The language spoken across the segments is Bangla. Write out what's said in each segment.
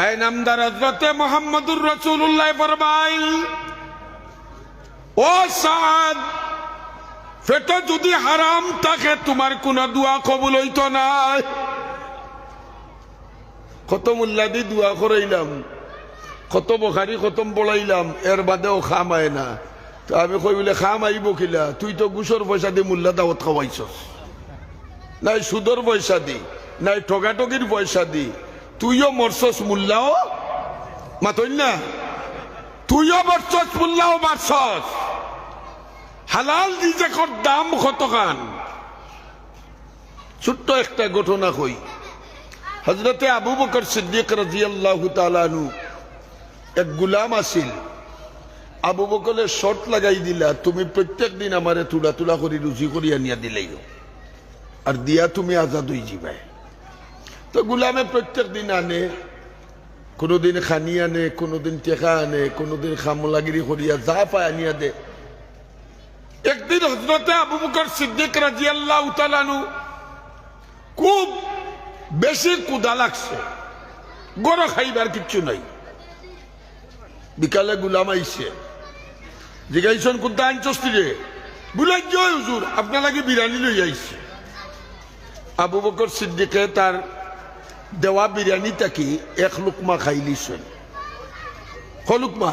তাই নামদার হযরতে মুহাম্মদুর রাসূলুল্লাহ ফরমায়, ও সাদ, পেটে যদি হারাম থাকে তোমার কোন দোয়া কবুল হইতো না। কত মুল্লা দি দোয়া করাইলাম, কত বুখারী খতম পড়াইলাম, এর বাদেও খামায় না। তো আমি কই বলে খাম আইব কিলা? তুই তো ঘুষর পয়সা দি মুল্লা দাওয়াত খাওয়াইছস, নাই সুদর পয়সা দি, নাই ঠগাঠগির পয়সা দি। তুইও মরছস, মুল্লাও মাতই না। তুইও মরছস, মুল্লাও মারছস। হালাল রিজেকের দাম কতখান? ছোট্ট একটা ঘটনা কই। হযরতে আবু বকর সিদ্দিক রাদিয়াল্লাহু তাআলা আনহু এক গোলাম আছিল। আবু বকরের শর্ত লাগাই দিলা, তুমি প্রত্যেক দিন আমারে তুলা তুলা করে রুজি করি আনিয়া দিলেই, আর দিয়া তুমি আজাদ হয়ে যাবে। তো গোলামে প্রত্যেক দিন আনে, কোনোদিন খানি আনে, কোনোদিন টেকা আনে, কোনোদিন খামলাগিরি করিয়া যা পায় আনিয়া দে। একদিন হযরতে আবু বকর সিদ্দিক রাদিয়াল্লাহু তাআলা আনহু খুব বেশি ক্ষুধা লাগছে, গরো খাইবার কিচ্ছু নাই। বিকালে গোলাম আইছে, জিগাইছেন কোনটা আনছস রে? বুলাই জয় হুজুর, আপনার লাগে বিরিয়ানি লই আইছে। আবু বকর সিদ্দিকে তার দেওয়া বিরিয়ানিটাকে এক লুকমা খাইলিছেন। লুকমা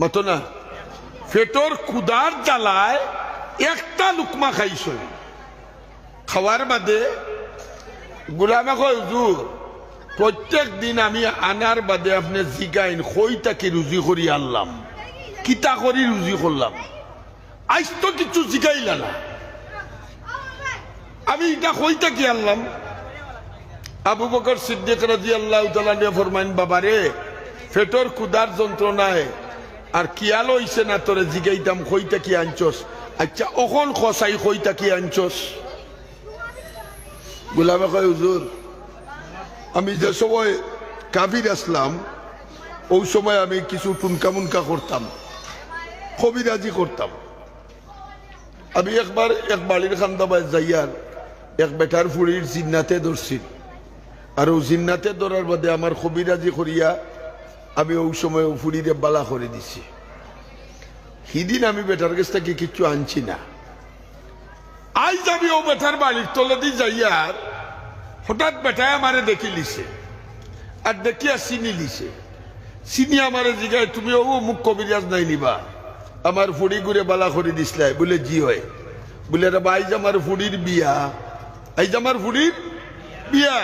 মতো না, পেটর ক্ষুধার জ্বালায় একটা লুকমা খাইছেন। খাওয়ার বাদে গোলামে কয়, হুজুর প্রত্যেক দিন আমি আনার বাদে আপনি জিগাইন কইটাকে রুজি করি আনলাম, কিতা করি রুজি করলাম, আজ তো কিছু জিগাইলা না, আমি এটা কইটাকে আনলাম। আবু বকর সিদ্দিক রাদিয়াল্লাহু তাআলা ফরমাইন, বাবারে পেটর ক্ষুধার যন্ত্রণায় আর কিয়াল হইছে না তোরে জিগাইতাম কইটা কি আনছস। আচ্ছা অখন খসাই কইটা কি আনছস? গোলামে কয়, হুজুর আমি যে সময় কাফির আসলাম ওই সময় আমি কিছু টুনকা মুনকা করতাম, কবিরাজি করতাম। আমি একবার এক বাড়ির খান্দাবায় যাইয়ার এক বেটার ফুড়ির জিন্নাতে ধরছি, আর ও জিন্নাতে ধরার বাদে আমার কবিরাজি করিয়া আমি ওই সময় ফুড়িরে বালা করে দিছি। সেদিন আমি বেটার কাছ থেকে কিচ্ছু আনছি না। আজ আমি ও বেটার বাড়ির তলে দিয়ে যাইয়ার হঠাৎ বেটায় আমারে দেখি লিছে, আর দেখিয়া চিনি লিছে। চিনি আমারে জিগায়, তুমি ও মুখ কবিরাজ নাই নিবা, আমার ফুড়ি ঘুরে বালা করে দিসলাই? বলে জি হয়। বলে রে আইজ আমার ফুড়ির বিয়া, আইজ আমার ফুড়ির বিয়া,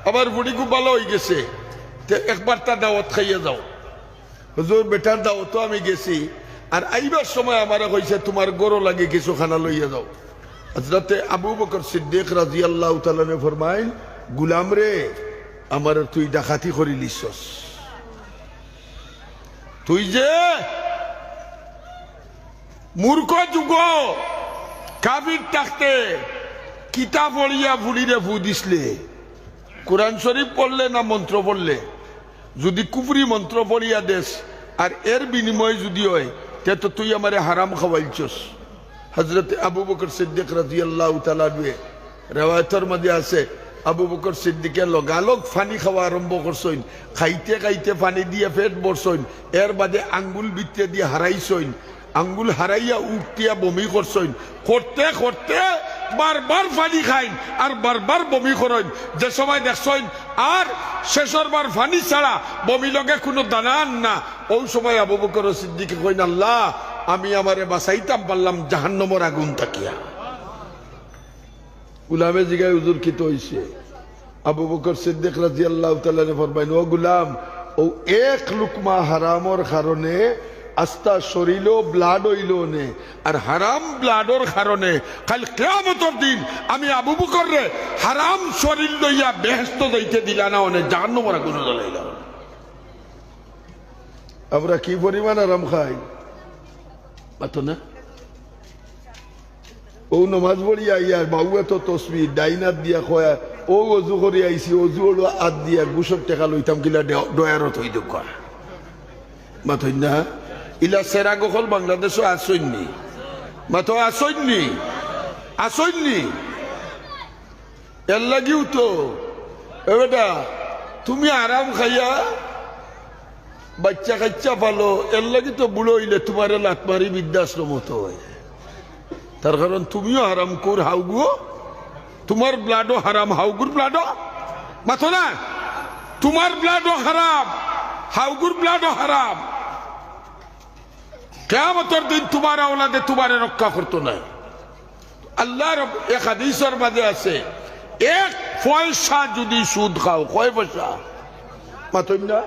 আমার ফুড়ি খুব ভালো হয়ে গেছে, একবার তার দাওয়াত খাইয়ে যাও। হুজুর বেটার দাওয়াতও আমি গেছি, আর আইবার সময় আমারে কইছে তোমার গরো লাগে কিছু খানা লইয়া যাও। হযরতে আবু বকর সিদ্দিক রাদিয়াল্লাহু তাআলা ফরমাইন, গুলাম রে আমার তুই ডাকাতি করি লিছস, তুই যে মূর্খ যুগ কাফির থাকতে কিতাব পড়িয়া ফুড়িরে ফু দিসলে, কোরআন শরীফ পড়লে না মন্ত্র পড়লে, যদি কুফরি মন্ত্র পড়িয়া দেশ আর এর বিনিময় যদি হয় তে তো তুই আমারে হারাম খাওয়াইছস। হযরতে আবু বকর সিদ্দিক রাদিয়াল্লাহু তাআলা রিওয়ায়াতের মধ্যে আছে, আবু বকর সিদ্দিকের লগালগ পানি খাওয়া আরম্ভ করছেন, খাইতে খাইতে পানি দিয়ে পেট ভরছেন, এর বাদে আঙ্গুল ভিতরে দিয়ে হারাইছেন, আঙ্গুল হারাইয়া উঠতিয়া বমি করছেন, করতে করতে বারবার পানি খাইন আর বারবার বমি করেন। যে সময় দেখছেন আর শেষর বার পানি ছাড়া বমি লগে কোনো দানান না, ওই সময় আবু বকর সিদ্দিক কইন, আল্লাহ আমি আমারে বাঁচাইতাম পারলাম জাহান্নামের আগুন তাকিয়া। গুলামে জিগায়, হুজুর কি তো হইছে? আবু বকর সিদ্দিক রাদিয়াল্লাহু তাআলা ফরমাইন, ও গুলাম, ও এক লুকমা হারামর কারণে আস্তা শরীর ব্লাড হইল নে, আর হারাম ব্লাডর কারণে কাল কিয়ামতের দিন আমি আবু বকর রে হারাম শরীর লইয়া বেহেশত যাইতে দিলা না, অনে জাহান্নামের আগুন জ্বালাইলা। আমরা কি পরিমাণ আরাম খাই পাতো না? ও নমাজ পড়িয়া ইয়ার বাউয়া তো তসবি ডাইনাত দিয়া খয়া, ও অজু করে আইসি, অজু হলো আত দিয়া গুসর টেকা লইতাম কিলা ডয়ারত হই দোকা মাথই না। ইলা সেরা গখল বাংলাদেশও আসইনি, মাথো আসইনি, আসইনি। এর লাগিও তো এবেটা তুমি আরাম খাইয়া বাচ্চা কাচ্চা পালো, এর লাগি তো বুড়ো হইলে তোমার লাতমারি বৃদ্ধাশ্রম হতো হয়। তার কারণ তুমিও হারাম কর হাউগু, তোমার ব্লাডও হারাম, হাউগুর ব্লাডও মাথো না, তোমার ব্লাডও হারাম, হাউগুর ব্লাডও হারাম। কিয়ামতের দিন তোমার আওলাদে তোমারে রক্ষা করতো না। আল্লাহর এক হাদিসের মাঝে আছে, এক পয়সা যদি সুদ খাও, কয় পয়সা মাথুন না,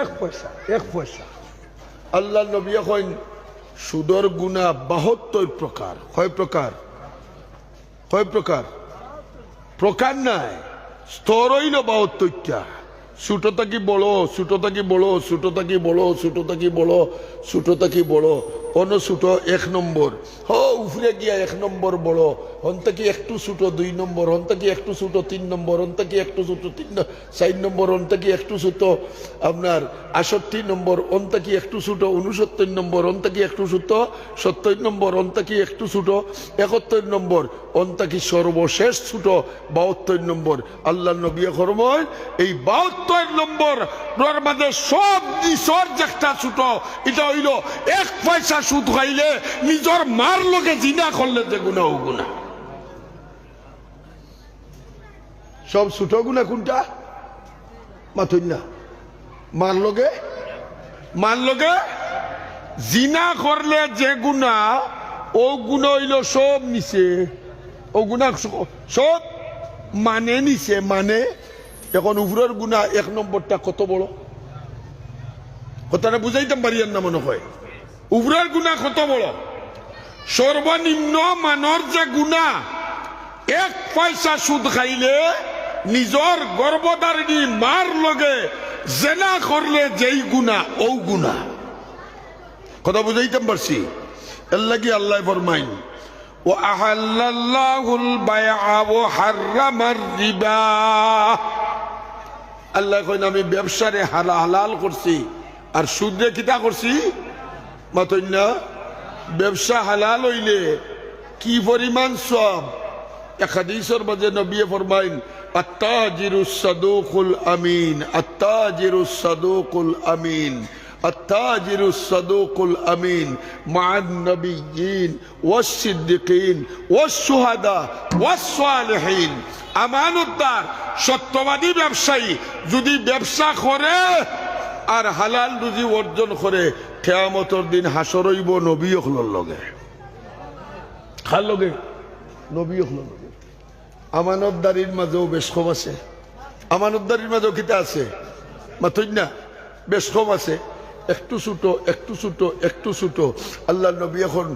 এক পয়সা, এক পয়সা। আল্লাহ নবী কইন সুদর গুনাহ 72 প্রকার। কয় প্রকার? কয় প্রকার? প্রকার নাই, স্তর হইল 72টা। ছোট থাকি বড়, ছোট থাকি বড়, ছোট থাকি বড়, ছোট থাকি বড়, ছোট থাকি বড়। অন্য ছোট 1 নম্বর, উফরে গিয়া 1 নম্বর বড়, হন থেকে একটু ছোট 2 নম্বর, হন থেকে একটু ছোট 3 নম্বর, হন থেকে একটু ছোট 4 নম্বর, হন থেকে একটু ছোট আপনার 68 নম্বর, হন থেকে একটু ছোট 69 নম্বর, হন থেকে একটু ছোট 70 নম্বর, হন থেকে একটু ছোট 71 নম্বর, হন থেকে সর্বশেষ ছোট 72 নম্বর। আল্লাহ নবী ফরমান এই 72 নম্বর মাঝে সব নিচর যেটা ছোট, এটা হইল 1 পয়সা সুদ খাইলে নিজের মার লগে জিনা করলে যে গুণা ও গুণা। সব ছোট গুণা কোনটা মাথুন না? মার লগে জিনা করলে যে গুণা, ও গুণা হইল সব নিচে, ও গুণা সব মানে নিচে মানে। এখন উপরের গুণা 1 নম্বরটা কত বড়, কথাটা বুঝাইতাম পারিয়ান না মনে হয়। উপরের গুণা কত বড়, সর্বনিম্ন মানর যে গুণা, 1 পয়সা সুদ খাইলে নিজর গর্ভধারিণী মার লগে জেনা করলে যেই গুণা, ও গুণা। কথা বুঝাইতাম পারছি? এর লাগি আল্লাহ ফরমাইন ওয়াহাল্লাল্লাহুল বাইআ ওয়া হাররামার রিবা। আল্লাহ কইন আমি ব্যবসারে হালাল করছি আর সুদে কিতা করছি মাতইন না। ব্যবসা হালাল হইলে কি পরিমাণ সব। এক হাদিসের মাঝে নবী ফরমাইন আত্তাজিরুস সাদুকুল আমিন, আত্তাজিরুস সাদুকুল আমিন, আত্তাজিরুস সাদুকুল আমিন মা'আন নবিয়্যিন ওয়াস সিদ্দিকিন ওয়াস শুহাদা ওয়াস সালিহিন। আমানতদার সত্যবাদী ব্যবসায়ী যদি ব্যবসা করে আর হালাল রুজি অর্জন করে, কিয়ামতের দিন হাসর হইব নবী হলর লগে। কার লগে? নবী হলর লগে। আমানতদারির মাঝেও বেশ কম আছে, আমানতদারির মাঝেও কিতা আছে মাথুন না, বেশ কম আছে। একটু ছোট, একটু ছোট, একটু ছোট। আল্লাহ নবী এখন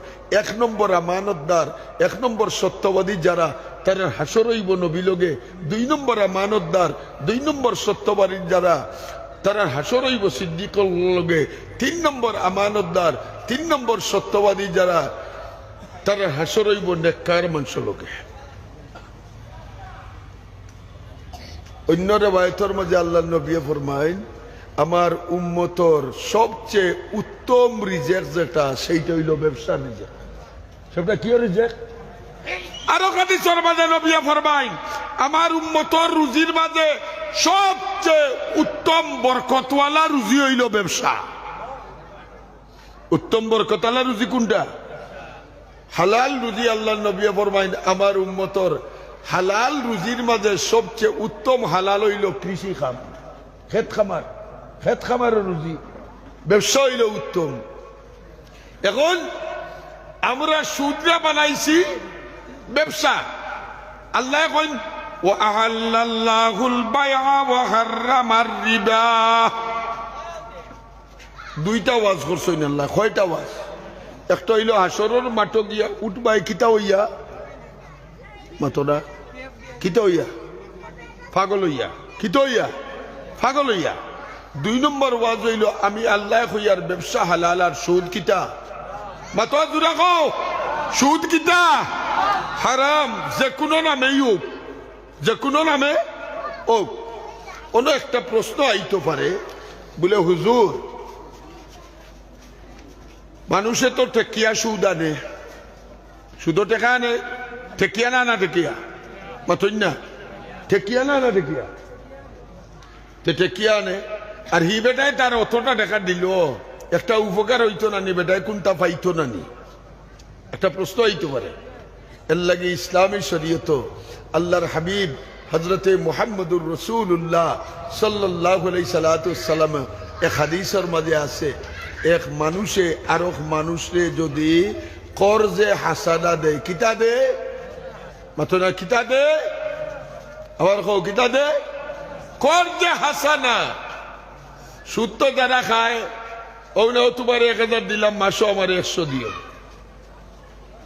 1 নম্বর আমানতদার, 1 নম্বর সত্যবাদী যারা, তারা হাসর হইব নবী লগে। 2 নম্বর আমানতদার, 2 নম্বর সত্যবাদী যারা, তারা হাসর হইব সিদ্দিকুল লগে। 3 নম্বর আমানতদার, 3 নম্বর সত্যবাদী যারা, তারা হাসর হইব নেককার মানুষ লগে। অন্য রিওয়ায়াতের মাঝে আল্লাহ নবী ফরমাইন আমার উম্মতর সবচেয়ে উত্তম রিজেক যেটা, সেইটা হইল ব্যবসা রিজেক। সেটা কি রিজেক? আরো হাদিসের মাঝে নবী ফরমাইন আমার উম্মতর রুজির মাঝে সবচেয়ে উত্তম বরকতওয়ালা রুজি হইল ব্যবসা। উত্তম বরকতওয়ালা রুজি কোনটা? হালাল রুজি। আল্লাহ নবী ফরমাইন আমার উম্মতর হালাল রুজির মাঝে সবচেয়ে উত্তম হালাল হইল কৃষি কাম, ক্ষেত খামার, ক্ষেত খামারের রুজি। ব্যবসা হইল উত্তম। এখন আমরা সুদরা বানাইছি ব্যবসা। আল্লাহ কইন ওয়াহাল্লাল্লাহুল বাইআ ওয়া হাররামার রিবা। 2টা ওয়াজ করছেন আল্লাহ। কয়টা ওয়াজ? একটা হইল হাসরের মাঠ গিয়া উঠবাই কিতা হইয়া মাতনা, কিতা হইয়া পাগল হইয়া, কিতা হইয়া পাগল হইয়া। 2 নম্বর ওয়াজ হইল আমি আল্লাহ হইয়ার ব্যবসা হালাল আর সুদ কিতা মাতো জুড়া কও, সুদ কিতা হারাম। যে কোনো নামে হোক, যে কোনো নামে হোক। অন্য একটা প্রশ্ন আইতে পারে, বলে হুজুর মানুষে তো টেকিয়া সুদ আনে, সুদ টেকা আনে, টেকিয়া না না টেকিয়া মাথুন না, টেকিয়া না না টেকিয়া, টেকিয়া আনে আর হি বেটায় তার অতটা টাকা দিল একটা উপকার হইতো না নি বেটায় কোনটা পাইতো না নি একটা প্রশ্ন হইতে পারে এর লাগে ইসলামী শরীয়ত আল্লাহর হাবিব হযরতে মুহাম্মদুর রাসূলুল্লাহ সাল্লাল্লাহু আলাইহি সাল্লাম এক হাদিসের মাঝে আছে এক মানুষে আর এক মানুষরে যদি কর্জে হাসানা দেয় কিতা দে মাতনা কিতা দে আবার কও কিতা দে কর্জে হাসানা সুদ তো যারা খায় ও না তোমার 1000 দিলাম মাসে আমার 100 দিও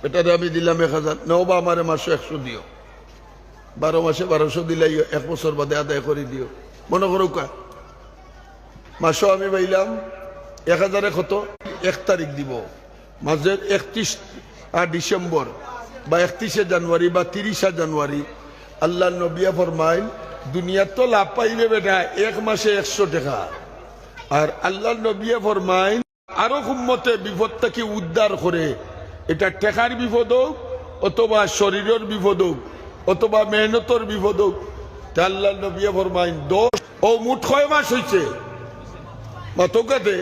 এটারে আমি দিলাম 1000 নাও বা আমার মাসে 100 দিও 12 মাসে 1200 দিলাই 1 বছর বাদে আদায় করে দিও মনে করো কা মাসে আমি পাইলাম 1000 কত 1 তারিখ দিব মাসের 31 ডিসেম্বর বা 31 জানুয়ারি বা 30 জানুয়ারি আল্লাহ নবী ফরমাইল দুনিয়া তো লাভ পাইবে বেটা 1 মাসে 100 টাকা আর আল্লাহ নবী ফরমাইল আরো উম্মতে বিপদ থেকে উদ্ধার করে এটা টাকার বিপদ হোক অথবা শরীরের বিপদ হোক অথবা মেহনতর বিপদ হোক আল্লাহ নবী ফরমাইল 10 ও মোট কয় মাস হইছে মাতকাতে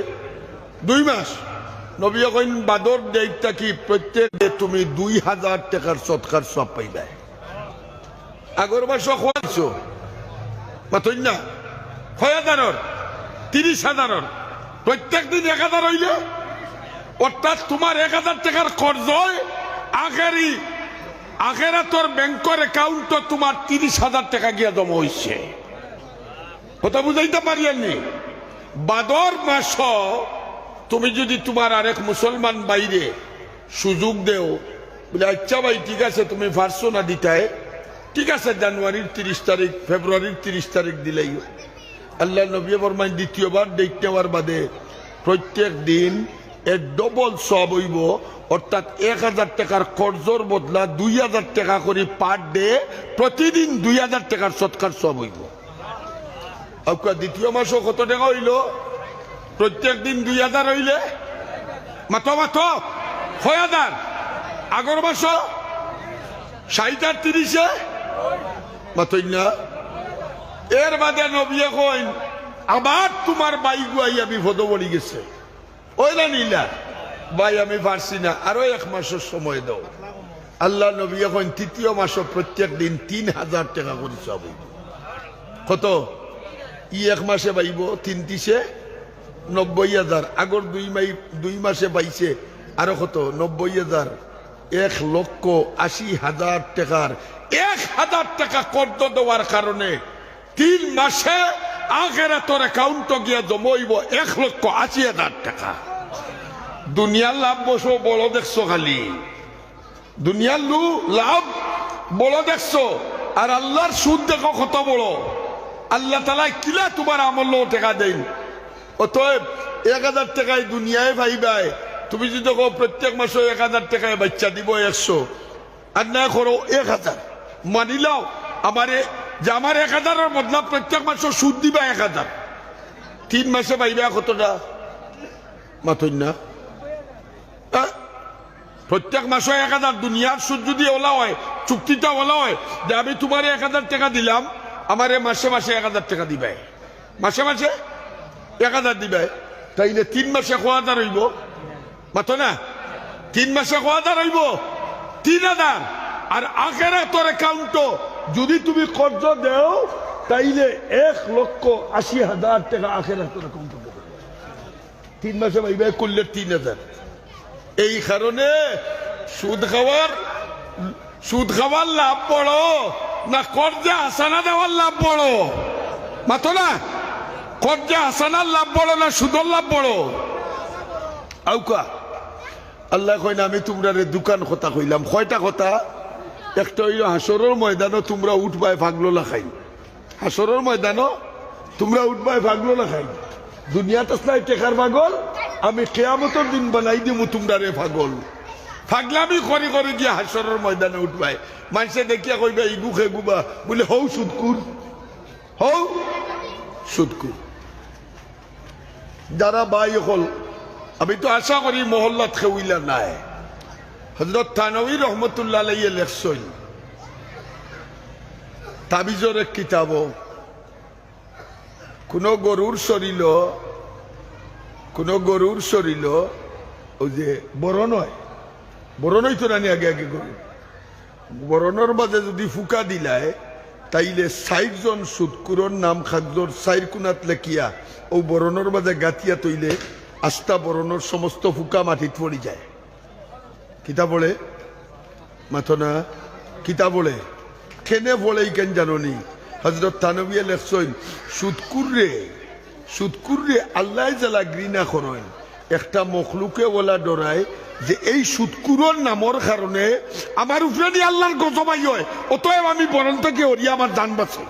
2 মাস নবী কইন বাদর দেইতা কি প্রত্যেক তুমি 2000 টাকার সদকার সব পাইবা আগর মাস খোয়াইছো মাতই না 6000 30,000 প্রত্যেক দিন 1000 হইলে অর্থাৎ তোমার 1000 টাকার কর্জ আখেরাতর ব্যাংকের অ্যাকাউন্ট তোমার 30,000 টাকা গিয়া জমা হইছে কথা বুঝাইতে পারিয়ানি বাদর মাস তুমি যদি তোমার আরেক মুসলমান বাইরে সুযোগ দেও বলে আচ্ছা ভাই ঠিক আছে তুমি পারছো না দিতায় ঠিক আছে জানুয়ারির 30 তারিখ ফেব্রুয়ারির 30 তারিখ দিলেই আল্লাহ নবী ফরমায় দ্বিতীয়বার ডেট নেওয়ার বাদে প্রত্যেক দিন এর ডবল সব হইব অর্থাৎ 1000 টাকার কর্জর বদলা 2000 টাকা করে পার ডে প্রতিদিন 2000 টাকার সৎকার সব হইব আপনার দ্বিতীয় মাসও কত টাকা হইল প্রত্যেক দিন 2000 হইলে মাতো 6000 আগর মাস 60 আর 30 মাতই না এর বাদে নবী কইন আবার তোমার বাই গুয়াইয়া বিপদ পড়ি গেছে ওই না নিলা ভাই আমি পারছি না আরো 1 মাসের সময় দাও আল্লাহ নবী কইন তৃতীয় মাস প্রত্যেক দিন 3000 টাকা করে সব কত 1 মাসে পাইব 390,000 আগর 2 মাসে পাইছে আরো কত 90,000 1,80,000 টাকার 1000 টাকা কর্জ দেওয়ার কারণে 3 মাসে আখিরাতের অ্যাকাউন্টে গিয়া জমাইব 1,80,000 টাকা দুনিয়ার লাভ বসো বড় দেখছো খালি দুনিয়ার লাভ বড় দেখছো আর আল্লাহর সুদ দেখো কত বড় আল্লাহ তাআলা কিলা তোমার আমল টাকা দেন অতএব 1000 টাকায় দুনিয়ায় ভাইবাই তুমি যদি দেখো প্রত্যেক মাসে 1000 টাকায় বাচ্চা দিব 100 আর না করো 1000 মানিলাও আমারে যে আমার 1000 বদলা প্রত্যেক মাসে সুদ দিবা 1000 3 মাসে পাইবা কতটা মাতই না প্রত্যেক মাসে 1000 দুনিয়ার সুদ যদি ওলা হয় চুক্তিটা ওলা হয় যে আমি তোমার 1000 টাকা দিলাম আমারে মাসে মাসে 1000 টাকা দিবে মাসে মাসে 1000 দিবে তাইলে 3 মাসে 1000 হইব মাতো না 3 মাসে 1000 হইব 3000 আর আখিরাতের অ্যাকাউন্ট যদি তুমি কর্জ দেও তাইলে 1,80,000 টাকা আখিরাতের অ্যাকাউন্ট 3 মাসে পাইবে করলে 3000 এই কারণে সুদ খাওয়ার লাভ বড় না কর্জে হাসানা দেওয়ার লাভ বড় মাতো না কর্জে হাসানার লাভ বড় না সুদের লাভ বড় আউকা আল্লাহ কই না আমি তোমরা দোকান কথা কইলাম কয়টা কথা একটা হইল হাসরের ময়দানও তোমরা উঠবাই ভাগলো লাখাই হাসরের ময়দানও তোমরা উঠবাই ভাগলো লাখাই দুনিয়াতে নাই টেকার পাগল আমি কিয়ামতের দিন বানাই দিমু তোমরা রে পাগল ফাগলামি করে করে গিয়ে হাসরের ময়দানে উঠবাই মানুষে দেখিয়া কইবা ইগু খেগুবা বলে হৌ সুদকুর যারা বাই হল আমি তো আশা করি মহল্লাত খেউইলা নাই হযরত থানবী রহমতুল্লাহ আলাইহি লেখছেন তাবিজের এক কিতাব কোনো গরুর শরীর ওই যে বড় নয় তো নানি আগে আগে গরু বরণর মাঝে যদি ফুকা দিলায় তাইলে ৬০ জন সুৎকুরর নাম খাদ্যর ৪ কোণাত লেখিয়া ও বরণর মাঝে গাতিয়া তৈলে আস্তা বরণর সমস্ত ফুকা মাটিত পড়ি যায়। কিতা বলে মাথো না কিতা বলে কেনে বলে কেন জানি হজরত থানবিয়া লেখছেন সুৎকুররে আল্লাহ জ্বালা ঘৃণা করেন একটা মখলুকে বলা ডরায় যে এই সুৎকুরর নামর কারণে আমার উপরে আল্লাহর গজবাই হয়, অতএব আমি বরণ থেকে ওরিয়া আমার জান বাঁচে।